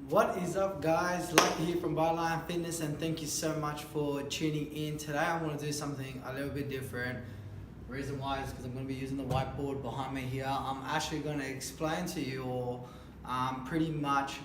What is up, guys? Lucky here from Byline Fitness, and thank you so much for tuning in. Today I want to do something a little bit different. Reason why is because I'm going to be using the whiteboard behind me here. I'm actually going to explain to you all pretty much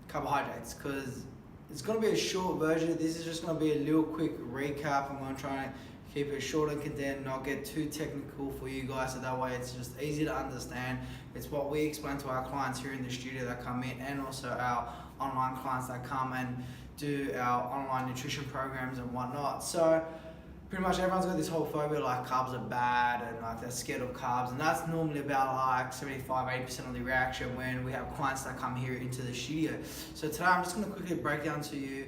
carbohydrates, because it's going to be a short version. This is just going to be a little quick recap. I'm going to try and keep it short and condensed, not get too technical for you guys, so that way it's just easy to understand. It's what we explain to our clients here in the studio that come in, and also our online clients that come and do our online nutrition programs and whatnot. So pretty much everyone's got this whole phobia like carbs are bad and like they're scared of carbs, and that's normally about like 75-80% of the reaction when we have clients that come here into the studio. So today I'm just going to quickly break down to you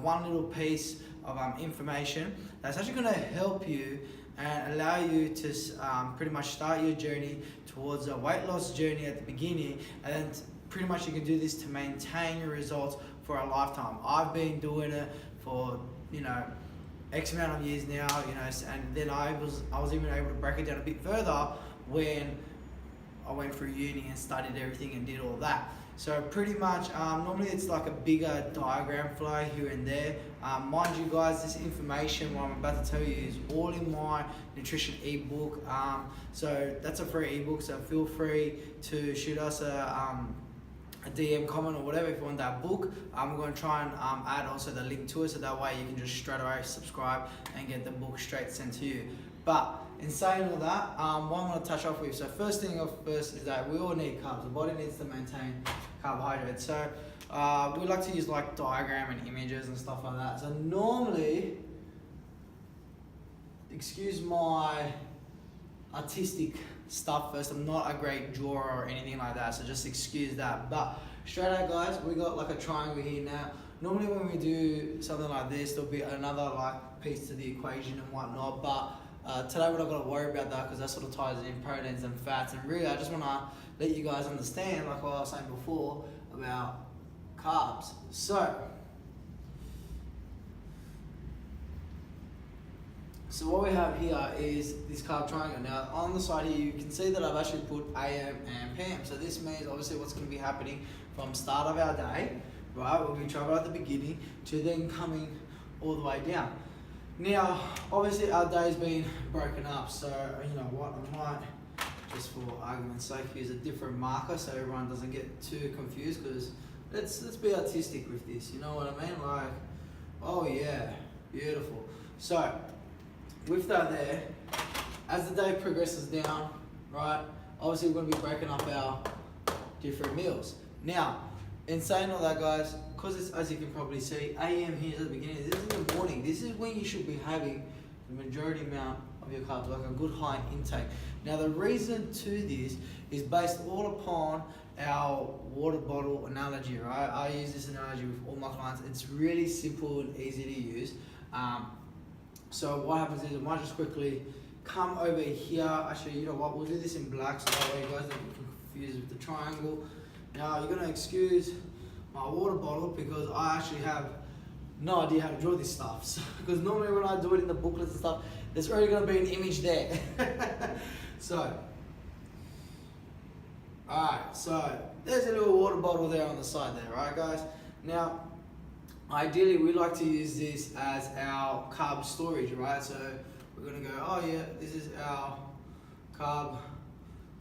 one little piece of information that's actually going to help you and allow you to pretty much start your journey towards a weight loss journey at the beginning, and then pretty much you can do this to maintain your results for a lifetime. I've been doing it for X amount of years now, and then I was even able to break it down a bit further when I went through uni and studied everything and did all that. So pretty much, normally it's like a bigger diagram flow here and there. Mind you guys, this information, what I'm about to tell you, is all in my nutrition ebook. So that's a free ebook, so feel free to shoot us a DM comment or whatever if you want that book. We're going to try and add also the link to it, so that way you can just straight away subscribe and get the book straight sent to you. But in saying all that, what I'm going to touch off with, so first thing first is that we all need carbs. The body needs to maintain carbohydrates. So we like to use like diagram and images and stuff like that. So normally, excuse my artistic stuff first, I'm not a great drawer or anything like that, so just excuse that. But straight out, guys, we got like a triangle here now. Normally when we do something like this, there'll be another like piece to the equation and whatnot, but today we're not going to worry about that, because that sort of ties in proteins and fats. And really I just want to let you guys understand, like what I was saying before, about carbs. So what we have here is this carb triangle. Now on the side here you can see that I've actually put AM and PM. So this means obviously what's going to be happening from start of our day, right? We'll be traveling at the beginning to then coming all the way down. Now obviously our day's been broken up, so you know what, I might just for argument's sake use a different marker so everyone doesn't get too confused, because let's be artistic with this, you know what I mean? Like, oh yeah, beautiful. So with that there, as the day progresses down, right, obviously we're going to be breaking up our different meals. Now, in saying all that, guys, because it's, as you can probably see, AM here at the beginning, this is in the morning. This is when you should be having the majority amount of your carbs, like a good high intake. Now, the reason to this is based all upon our water bottle analogy, right? I use this analogy with all my clients. It's really simple and easy to use. So what happens is I might just quickly come over here. Actually, you know what? We'll do this in black so that way you guys don't get confused with the triangle. Now you're gonna excuse my water bottle because I actually have no idea how to draw this stuff. So, because normally when I do it in the booklets and stuff, there's already gonna be an image there. So, alright, so there's a little water bottle there on the side there, right guys? Now, ideally, we like to use this as our carb storage, right? So we're gonna go, oh yeah, this is our carb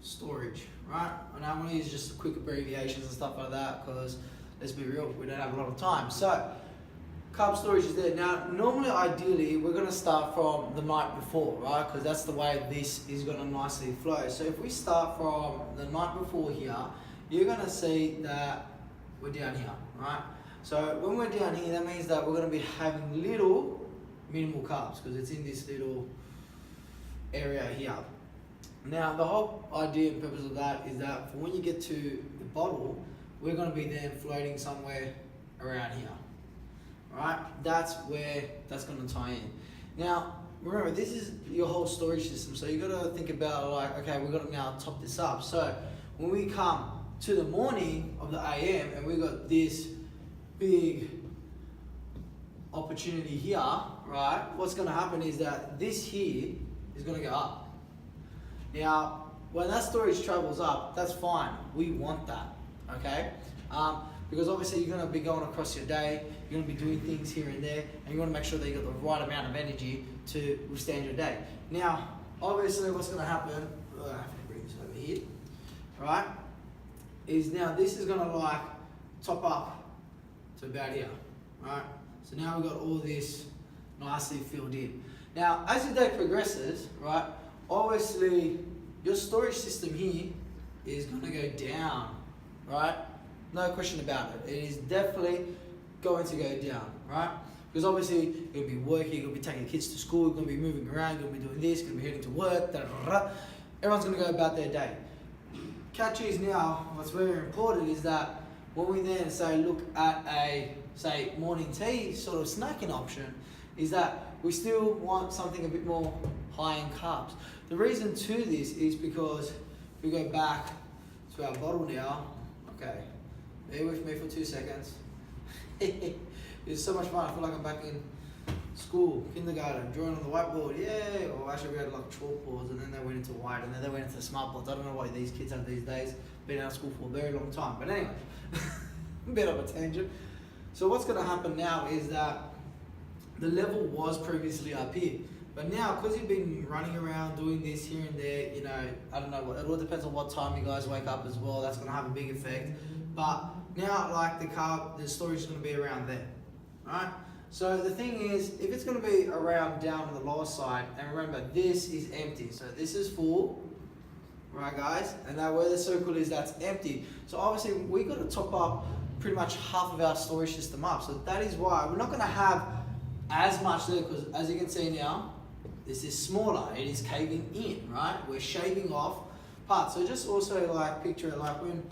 storage, right? And I'm gonna use just quick abbreviations and stuff like that, because let's be real, we don't have a lot of time. So carb storage is there. Now, normally, ideally, we're gonna start from the night before, right? Because that's the way this is gonna nicely flow. So if we start from the night before here, you're gonna see that we're down here, right? So when we're down here, that means that we're going to be having minimal carbs, because it's in this little area here. Now the whole idea and purpose of that is that for when you get to the bottle, we're going to be then floating somewhere around here, right? That's where that's going to tie in. Now remember, this is your whole storage system, so you got to think about like, okay, we've got to now top this up. So when we come to the morning of the AM and we got this big opportunity here, right? What's going to happen is that this here is going to go up. Now, when that storage travels up, that's fine. We want that, okay? Because obviously you're going to be going across your day, you're going to be doing things here and there, and you want to make sure that you've got the right amount of energy to withstand your day. Now, obviously what's going to happen, I have to bring this over here, right, is now this is going to like top up to about here, right? So now we've got all this nicely filled in. Now, as your day progresses, right, obviously your storage system here is going to go down, right? No question about it. It is definitely going to go down, right? Because obviously you'll be working, you'll be taking kids to school, you're going to be moving around, you'll be doing this, you're going to be heading to work, da, da, da, da. Everyone's going to go about their day. Catch is now, what's very important is that when we then say look at a, say, morning tea sort of snacking option, is that we still want something a bit more high in carbs. The reason to this is because if we go back to our bottle now, okay, bear with me for 2 seconds. It's so much fun. I feel like I'm back in school, kindergarten, drawing on the whiteboard, yay! Or actually we had like chalkboards and then they went into white and then they went into smart boards. I don't know what these kids have these days. Been out of school for a very long time. But anyway, a bit of a tangent. So what's going to happen now is that the level was previously up here. But now, because you've been running around doing this here and there, you know, I don't know, it all depends on what time you guys wake up as well. That's going to have a big effect. But now, like the storage is going to be around there, right? So the thing is, if it's going to be around down on the lower side, and remember, this is empty. So this is full, right guys? And now where the circle is, that's empty. So obviously, we've got to top up pretty much half of our storage system up. So that is why we're not going to have as much there, because as you can see now, this is smaller. It is caving in, right? We're shaving off parts. So just also like picture it like when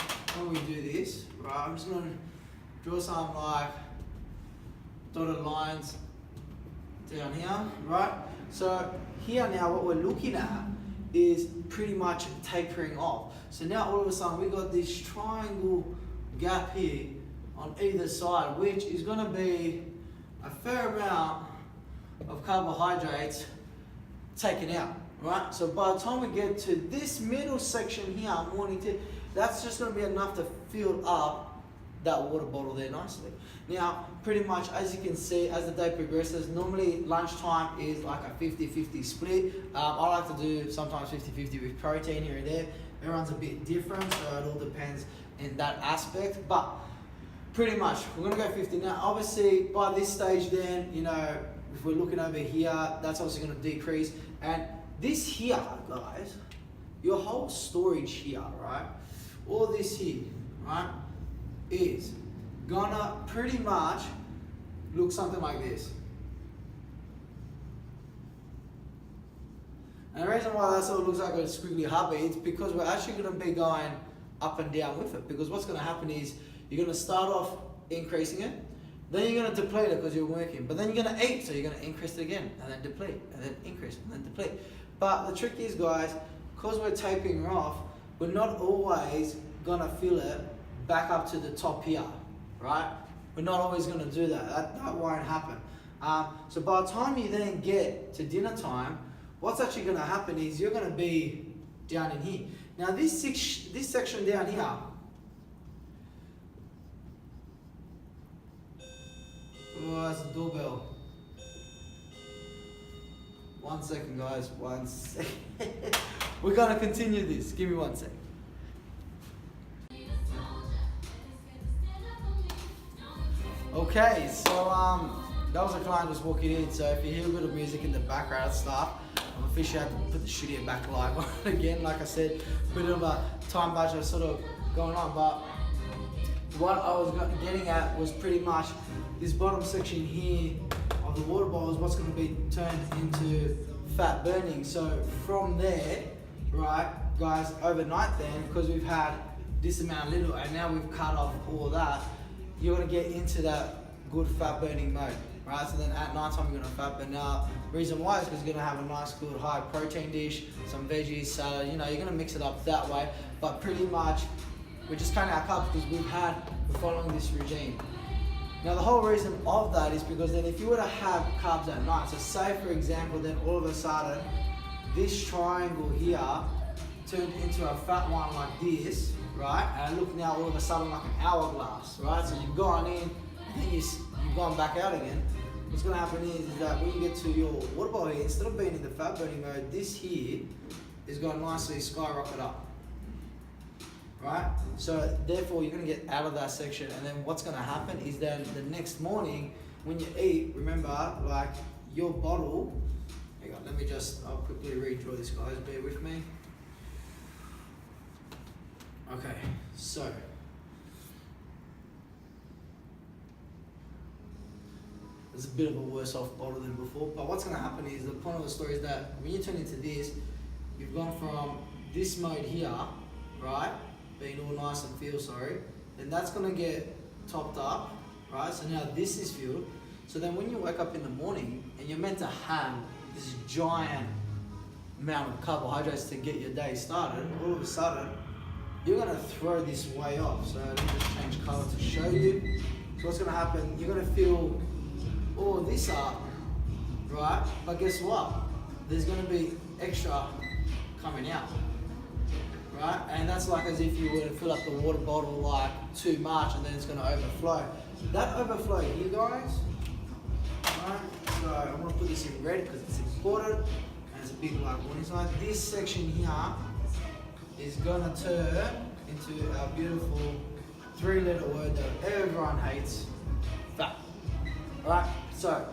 we do this, right? I'm just going to draw some like dotted lines down here, right? So here now what we're looking at is pretty much tapering off. So now all of a sudden we've got this triangle gap here on either side, which is going to be a fair amount of carbohydrates taken out, right? So by the time we get to this middle section here, morning tea, that's just going to be enough to fill up that water bottle there nicely. Now, pretty much as you can see, as the day progresses, normally lunchtime is like a 50-50 split. I like to do sometimes 50-50 with protein here and there. Everyone's a bit different, so it all depends in that aspect. But pretty much, we're going to go 50. Now, obviously, by this stage then, you know, if we're looking over here, that's obviously going to decrease. And this here, guys, your whole storage here, right? All this here, right, is gonna pretty much look something like this. And the reason why that sort of looks like a squiggly hubby is because we're actually going to be going up and down with it. Because what's going to happen is you're going to start off increasing it, then you're going to deplete it because you're working, but then you're going to eat, so you're going to increase it again, and then deplete, and then increase, and then deplete. But the trick is, guys, because we're tapering off, we're not always going to fill it back up to the top here, right? We're not always going to do that. That won't happen. So by the time you then get to dinner time, what's actually going to happen is you're going to be down in here. Now this section down here, oh, that's the doorbell. 1 second, guys, 1 second. We're going to continue this. Give me 1 second. Okay, so that was a client just walking in, so if you hear a bit of music in the background stuff, I'm officially had to put the studio back live on again. Like I said, a bit of a time budget sort of going on, but what I was getting at was pretty much this bottom section here of the water bottle is what's going to be turned into fat burning. So from there, right, guys, overnight then, because we've had this amount little and now we've cut off all that, you're going to get into that good fat burning mode, right? So then at night time you're going to fat burn up. Reason why is because you're going to have a nice good high protein dish, some veggies, salad, you know, you're going to mix it up that way. But pretty much we're just cutting our carbs because we're following this regime. Now the whole reason of that is because then if you were to have carbs at night, so say for example then all of a sudden this triangle here turned into a fat one like this, right? And look now all of a sudden like an hourglass, right? So you've gone in, and then you've gone back out again. What's gonna happen is that when you get to your water bottle here, instead of being in the fat burning mode, this here is gonna nicely skyrocket up, right? So therefore you're gonna get out of that section, and then what's gonna happen is then the next morning when you eat, remember, like your bottle, hang on, I'll quickly redraw this, guys, bear with me. Okay, so it's a bit of a worse off bottle than before, but what's going to happen is the point of the story is that when you turn into this, you've gone from this mode here, right, being all nice and feel sorry, then that's going to get topped up, right? So now this is filled. So then when you wake up in the morning and you're meant to have this giant amount of carbohydrates to get your day started, all of a sudden you're going to throw this way off. So let me just change color to show you. So what's going to happen, you're going to fill all this up, right? But guess what? There's going to be extra coming out, right? And that's like as if you were to fill up the water bottle like too much and then it's going to overflow. That overflow here, guys, right? So I'm going to put this in red because it's important and it's a big like warning sign. This section here is going to turn into our beautiful 3-letter word that everyone hates, fat. Alright, so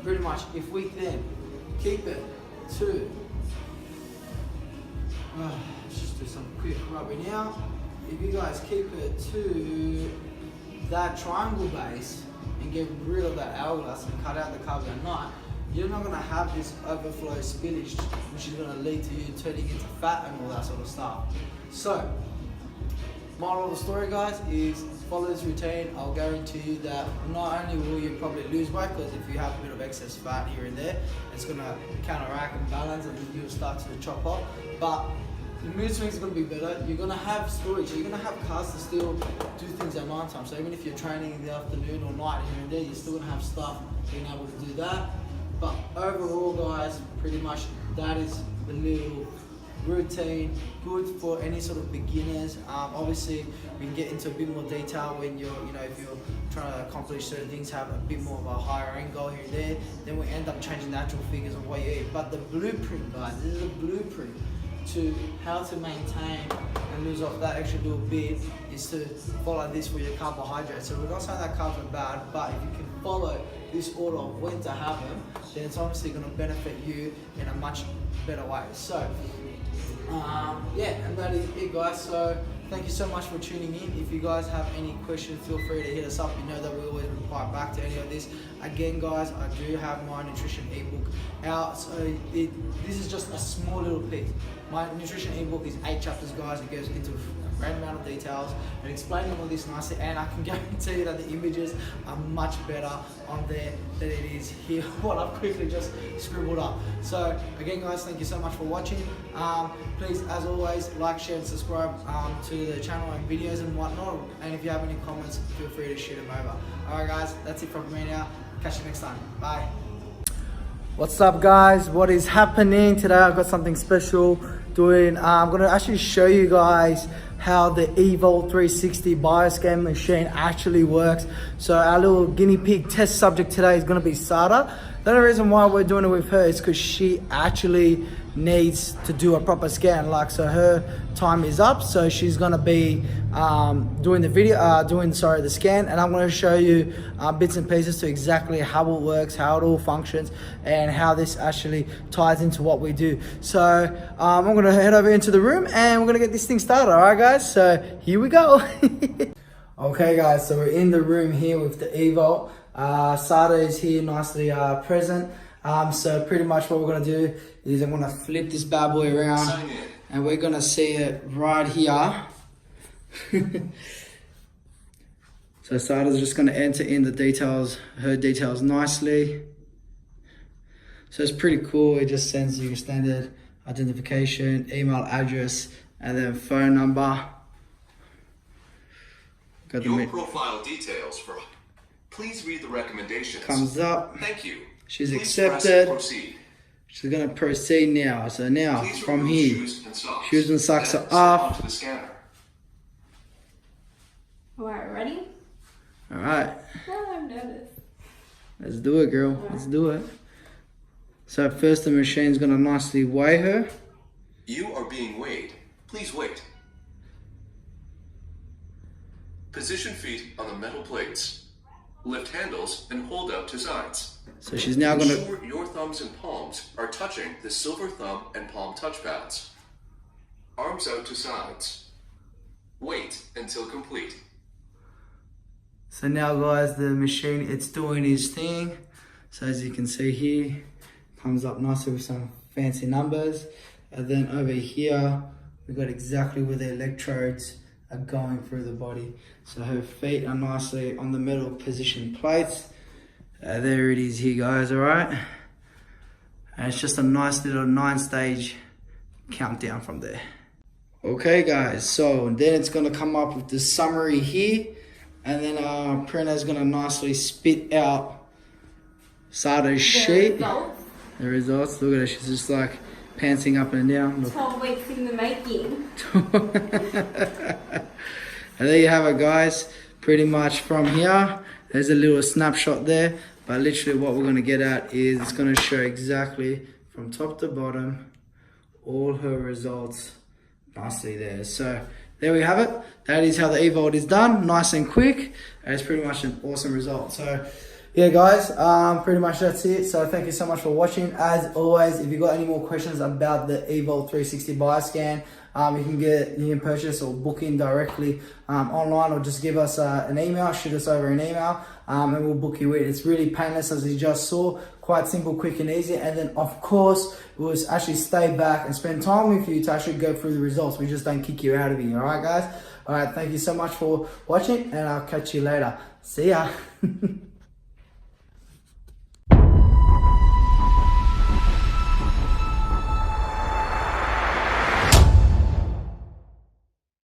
pretty much if we then keep it to, let's just do some quick rubbing out. If you guys keep it to that triangle base and get rid of that hourglass and cut out the carbs at night, you're not going to have this overflow spillage, which is going to lead to you turning into fat and all that sort of stuff. So, moral of the story, guys, is follow this routine. I'll guarantee you that not only will you probably lose weight, because if you have a bit of excess fat here and there, it's going to counteract and balance and then you'll start to chop off. But your mood swings are going to be better. You're going to have storage. You're going to have cars to still do things at night time. So even if you're training in the afternoon or night here and there, you're still going to have stuff being able to do that. But overall, guys, pretty much that is the little routine, good for any sort of beginners. Obviously, we can get into a bit more detail when you're, if you're trying to accomplish certain things, have a bit more of a higher end goal here and there, then we end up changing the actual figures of what you eat. But the blueprint, guys, this is a blueprint to how to maintain and lose off that extra little bit is to follow this for your carbohydrates. So we're not saying that carbs are bad, but if you can follow this order of when to have them, then it's obviously going to benefit you in a much better way. So yeah, and that is it, guys. So thank you so much for tuning in. If you guys have any questions, feel free to hit us up. You know that we always reply back to any of this. Again, guys, I do have my nutrition ebook out. So this is just a small little piece. My nutrition ebook is 8 chapters, guys. It goes into a great amount of details and explaining all this nicely. And I can guarantee you that the images are much better on there than it is here, what I've quickly just scribbled up. So again, guys, thank you so much for watching. Please, as always, like, share, and subscribe to the channel and videos and whatnot. And if you have any comments, feel free to shoot them over. Alright, guys, that's it from me now. Catch you next time. Bye. What's up, guys? What is happening today? I've got something special doing. I'm going to actually show you guys how the Evolt 360 bioscan machine actually works. So our little guinea pig test subject today is going to be Sara. The only reason why we're doing it with her is because she actually needs to do a proper scan. So her time is up, so she's gonna be doing the scan, and I'm gonna show you bits and pieces to exactly how it works, how it all functions, and how this actually ties into what we do. So I'm gonna head over into the room and we're gonna get this thing started. All right, guys, so here we go. Okay, guys, so we're in the room here with the Evolt. Sara is here nicely present. So pretty much what we're gonna do is I'm gonna flip this bad boy around and we're gonna see it right here. So Sara's just gonna enter in the details, her details nicely. So it's pretty cool. It just sends you standard identification, email address, and then phone number. Got your profile details for. Please read the recommendations. Comes up. Thank you. She's Please accepted. proceed. She's gonna proceed now. So now, Please from remove here, shoes and socks are Then step off. onto the scanner. Alright, ready? Alright, Oh, I'm nervous. let's do it, girl. Let's do it. So first the machine's gonna nicely weigh her. You are being weighed. Please wait. Position feet on the metal plates. Lift handles and hold out to sides. So she's now gonna... Ensure your thumbs and palms are touching the silver thumb and palm touchpads. Arms out to sides. Wait until complete. So now guys, the machine, it's doing its thing. So as you can see here, comes up nicely with some fancy numbers. And then over here, we got exactly where the electrodes are going through the body. So her feet are nicely on the metal position plates. There it is here guys, all right? And it's just a nice little 9-stage countdown from there. Okay guys, so then it's gonna come up with the summary here. And then our printer's gonna nicely spit out Sara's sheet. The results, look at her, she's just like pantsing up and down. Look. 12 weeks in the making. And there you have it guys, pretty much from here. There's a little snapshot there, but literally what we're gonna get at is it's gonna show exactly from top to bottom all her results nicely there. So there we have it. That is how the Evolt is done, nice and quick. And it's pretty much an awesome result. So yeah guys, pretty much that's it. So thank you so much for watching. As always, if you got any more questions about the Evolt 360 bioscan, you can purchase or book in directly online, or just give us an email, shoot us over an email, and we'll book you in. It's really painless, as you just saw, quite simple, quick and easy. And then of course, we'll actually stay back and spend time with you to actually go through the results. We just don't kick you out of here, all right guys? All right, thank you so much for watching, and I'll catch you later. See ya.